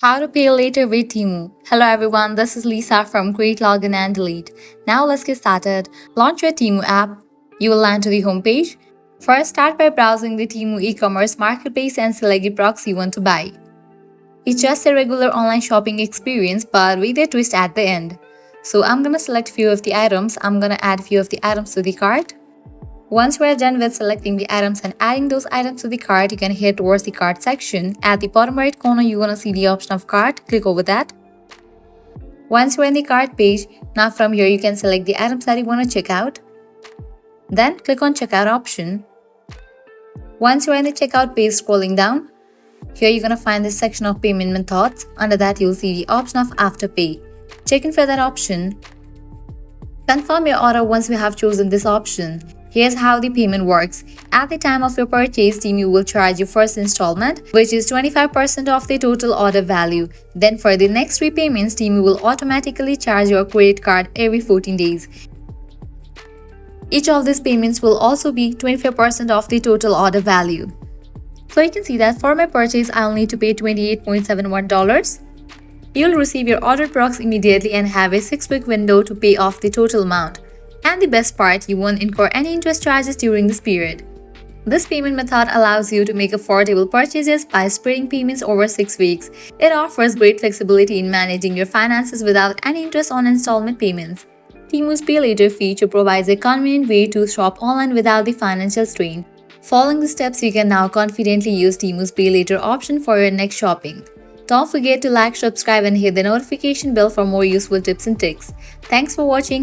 How to pay later with Temu. Hello everyone, this is Lisa from Create, Login and Delete. Now let's get started. Launch your Temu app. You will land to the home page. First, start by browsing the Temu e-commerce marketplace and select the products you want to buy. It's just a regular online shopping experience but with a twist at the end. So I'm gonna select few of the items. I'm gonna add few of the items to the cart. Once we're done with selecting the items and adding those items to the cart, you can head towards the cart section. At the bottom right corner, you're gonna see the option of cart. Click over that. Once you're in the cart page, now from here you can select the items that you want to check out. Then click on checkout option. Once you're in the checkout page, scrolling down, here you're gonna find this section of payment methods. Under that, you'll see the option of afterpay. Check in for that option. Confirm your order once you have chosen this option. Here's how the payment works. At the time of your purchase, Temu will charge you first installment, which is 25% of the total order value. Then for the next 3 payments, Temu will automatically charge your credit card every 14 days. Each of these payments will also be 25% of the total order value. So you can see that for my purchase, I'll need to pay $28.71. You'll receive your ordered products immediately and have a 6-week window to pay off the total amount. And the best part, you won't incur any interest charges during this period. This payment method allows you to make affordable purchases by spreading payments over 6 weeks. It offers great flexibility in managing your finances without any interest on installment payments. Temu's Pay Later feature provides a convenient way to shop online without the financial strain. Following the steps, you can now confidently use Temu's Pay Later option for your next shopping. Don't forget to like, subscribe and hit the notification bell for more useful tips and tricks. Thanks for watching.